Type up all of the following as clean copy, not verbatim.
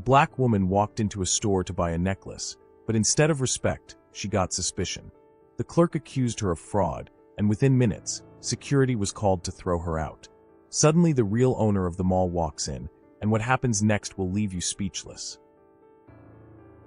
black woman walked into a store to buy a necklace, but instead of respect, she got suspicion. The clerk accused her of fraud, and within minutes, security was called to throw her out. Suddenly the real owner of the mall walks in, and what happens next will leave you speechless.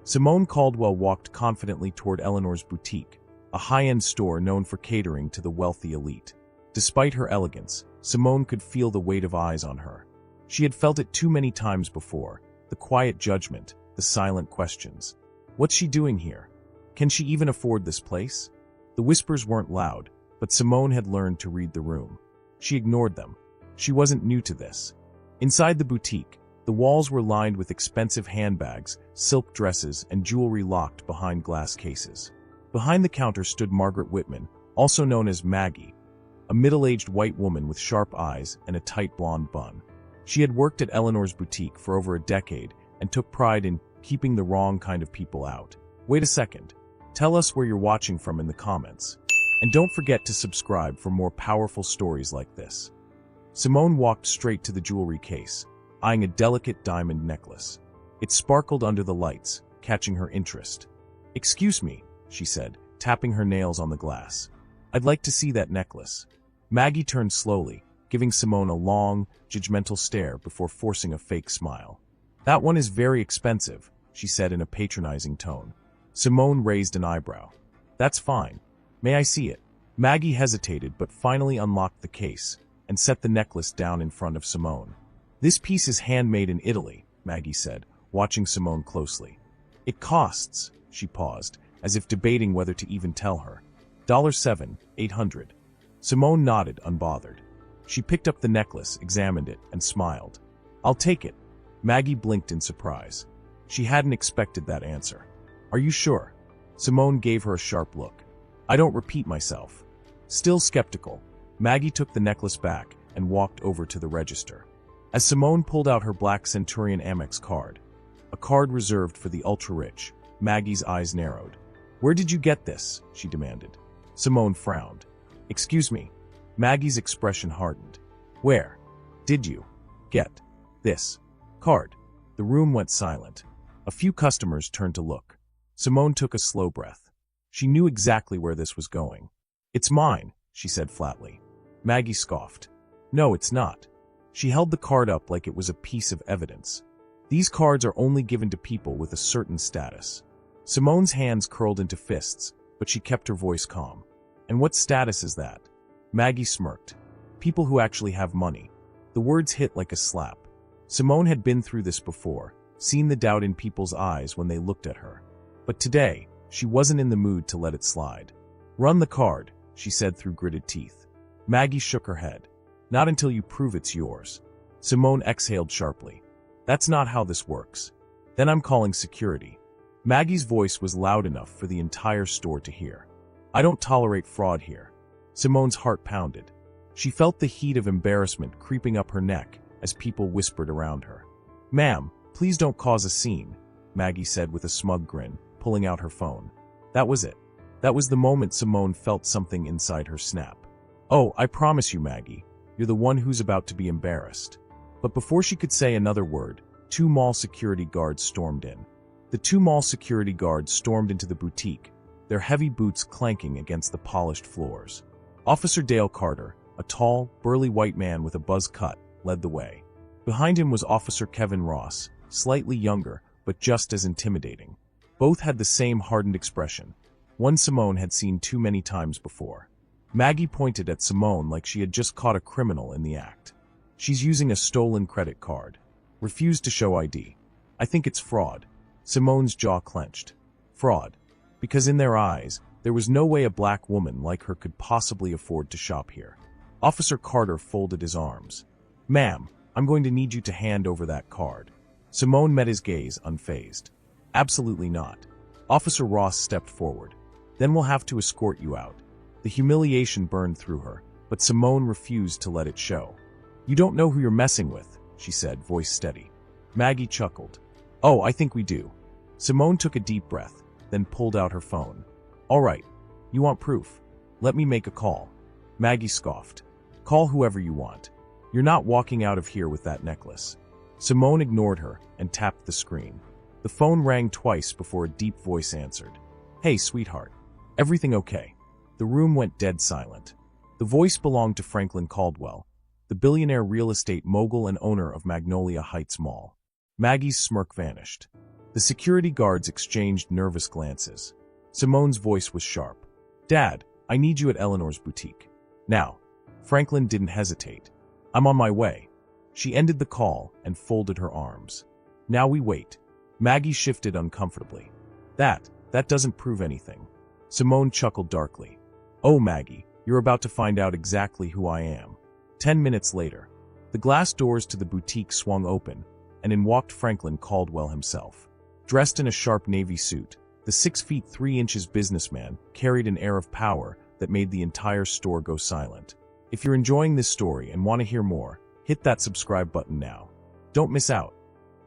Simone Caldwell walked confidently toward Eleanor's boutique, a high-end store known for catering to the wealthy elite. Despite her elegance, Simone could feel the weight of eyes on her. She had felt it too many times before, the quiet judgment, the silent questions. What's she doing here? Can she even afford this place? The whispers weren't loud, but Simone had learned to read the room. She ignored them. She wasn't new to this. Inside the boutique, the walls were lined with expensive handbags, silk dresses, and jewelry locked behind glass cases. Behind the counter stood Margaret Whitman, also known as Maggie, a middle-aged white woman with sharp eyes and a tight blonde bun. She had worked at Eleanor's boutique for over a decade and took pride in keeping the wrong kind of people out. Wait a second. Tell us where you're watching from in the comments. And don't forget to subscribe for more powerful stories like this. Simone walked straight to the jewelry case, eyeing a delicate diamond necklace. It sparkled under the lights, catching her interest. "Excuse me," she said, tapping her nails on the glass. "I'd like to see that necklace." Maggie turned slowly, giving Simone a long, judgmental stare before forcing a fake smile. "That one is very expensive," she said in a patronizing tone. Simone raised an eyebrow. "That's fine. May I see it?" Maggie hesitated but finally unlocked the case and set the necklace down in front of Simone. "This piece is handmade in Italy," Maggie said, watching Simone closely. "It costs," she paused, as if debating whether to even tell her. $7,800. Simone nodded, unbothered. She picked up the necklace, examined it, and smiled. "I'll take it." Maggie blinked in surprise. She hadn't expected that answer. "Are you sure?" Simone gave her a sharp look. "I don't repeat myself." Still skeptical, Maggie took the necklace back and walked over to the register. As Simone pulled out her black Centurion Amex card, a card reserved for the ultra-rich, Maggie's eyes narrowed. "Where did you get this?" she demanded. Simone frowned. "Excuse me." Maggie's expression hardened. "Where did you get this card?" The room went silent. A few customers turned to look. Simone took a slow breath. She knew exactly where this was going. "It's mine," she said flatly. Maggie scoffed. "No, it's not." She held the card up like it was a piece of evidence. "These cards are only given to people with a certain status." Simone's hands curled into fists, but she kept her voice calm. "And what status is that?" Maggie smirked. "People who actually have money." The words hit like a slap. Simone had been through this before, seen the doubt in people's eyes when they looked at her. But today, she wasn't in the mood to let it slide. "Run the card," she said through gritted teeth. Maggie shook her head. "Not until you prove it's yours." Simone exhaled sharply. "That's not how this works." "Then I'm calling security." Maggie's voice was loud enough for the entire store to hear. "I don't tolerate fraud here." Simone's heart pounded. She felt the heat of embarrassment creeping up her neck as people whispered around her. "Ma'am, please don't cause a scene," Maggie said with a smug grin, pulling out her phone. That was it. That was the moment Simone felt something inside her snap. "Oh, I promise you, Maggie, you're the one who's about to be embarrassed." But before she could say another word, 2 mall security guards stormed in. The 2 mall security guards stormed into the boutique, their heavy boots clanking against the polished floors. Officer Dale Carter, a tall, burly white man with a buzz cut, led the way. Behind him was Officer Kevin Ross, slightly younger, but just as intimidating. Both had the same hardened expression, one Simone had seen too many times before. Maggie pointed at Simone like she had just caught a criminal in the act. "She's using a stolen credit card. Refused to show ID. I think it's fraud." Simone's jaw clenched. Fraud. Because in their eyes, there was no way a black woman like her could possibly afford to shop here. Officer Carter folded his arms. "Ma'am, I'm going to need you to hand over that card." Simone met his gaze, unfazed. "Absolutely not." Officer Ross stepped forward. "Then we'll have to escort you out." The humiliation burned through her, but Simone refused to let it show. "You don't know who you're messing with," she said, voice steady. Maggie chuckled. "Oh, I think we do." Simone took a deep breath, then pulled out her phone. "All right. You want proof? Let me make a call." Maggie scoffed. "Call whoever you want. You're not walking out of here with that necklace." Simone ignored her and tapped the screen. The phone rang twice before a deep voice answered. "Hey, sweetheart. Everything okay?" The room went dead silent. The voice belonged to Franklin Caldwell, the billionaire real estate mogul and owner of Magnolia Heights Mall. Maggie's smirk vanished. The security guards exchanged nervous glances. Simone's voice was sharp. "Dad, I need you at Eleanor's boutique. Now." Franklin didn't hesitate. "I'm on my way." She ended the call and folded her arms. "Now we wait." Maggie shifted uncomfortably. That doesn't prove anything." Simone chuckled darkly. "Oh, Maggie, you're about to find out exactly who I am." 10 minutes later, the glass doors to the boutique swung open, and in walked Franklin Caldwell himself. Dressed in a sharp navy suit, the 6 feet 3 inches businessman carried an air of power that made the entire store go silent. If you're enjoying this story and want to hear more, hit that subscribe button now. Don't miss out.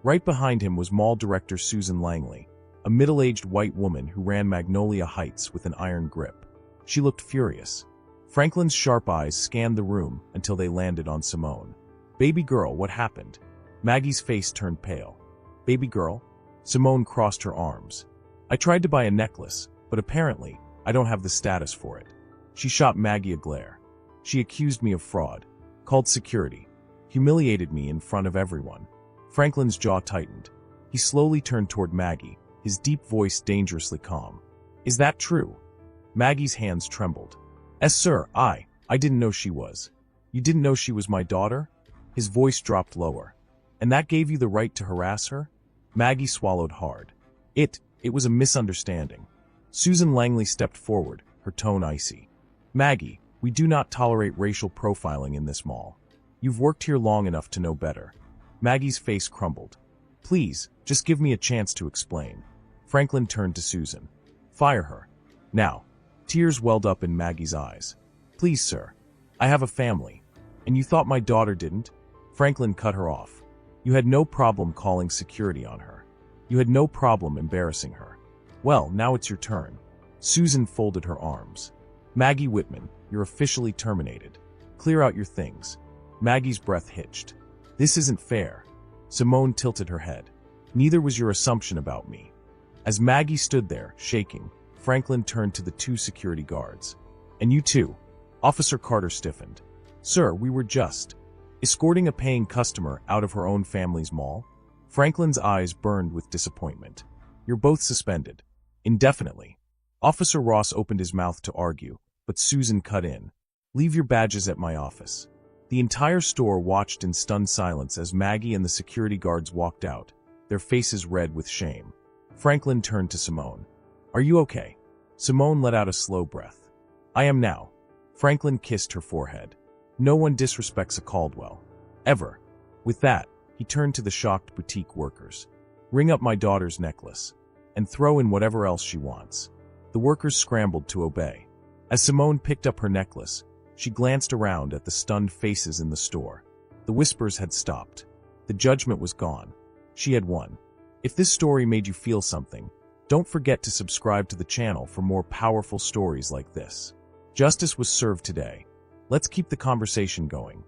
Right behind him was mall director Susan Langley, a middle-aged white woman who ran Magnolia Heights with an iron grip. She looked furious. Franklin's sharp eyes scanned the room until they landed on Simone. "Baby girl, what happened?" Maggie's face turned pale. "Baby girl?" Simone crossed her arms. "I tried to buy a necklace, but apparently, I don't have the status for it." She shot Maggie a glare. "She accused me of fraud, called security, humiliated me in front of everyone." Franklin's jaw tightened. He slowly turned toward Maggie, his deep voice dangerously calm. "Is that true?" Maggie's hands trembled. "Yes, sir, I didn't know she was." "You didn't know she was my daughter?" His voice dropped lower. "And that gave you the right to harass her?" Maggie swallowed hard. It was a misunderstanding." Susan Langley stepped forward, her tone icy. "Maggie, we do not tolerate racial profiling in this mall. You've worked here long enough to know better." Maggie's face crumbled. "Please, just give me a chance to explain." Franklin turned to Susan. "Fire her. Now." Tears welled up in Maggie's eyes. "Please, sir. I have a family. And you thought my daughter didn't?" Franklin cut her off. "You had no problem calling security on her. You had no problem embarrassing her. Well, now it's your turn." Susan folded her arms. "Maggie Whitman, you're officially terminated. Clear out your things." Maggie's breath hitched. "This isn't fair." Simone tilted her head. "Neither was your assumption about me." As Maggie stood there, shaking, Franklin turned to the 2 security guards. "And you too." Officer Carter stiffened. "Sir, we were just escorting a paying customer out of her own family's mall." Franklin's eyes burned with disappointment. "You're both suspended. Indefinitely." Officer Ross opened his mouth to argue, but Susan cut in. "Leave your badges at my office." The entire store watched in stunned silence as Maggie and the security guards walked out, their faces red with shame. Franklin turned to Simone. "Are you okay?" Simone let out a slow breath. "I am now." Franklin kissed her forehead. "No one disrespects a Caldwell. Ever." With that, he turned to the shocked boutique workers. "Ring up my daughter's necklace. And throw in whatever else she wants." The workers scrambled to obey. As Simone picked up her necklace, she glanced around at the stunned faces in the store. The whispers had stopped. The judgment was gone. She had won. If this story made you feel something, don't forget to subscribe to the channel for more powerful stories like this. Justice was served today. Let's keep the conversation going.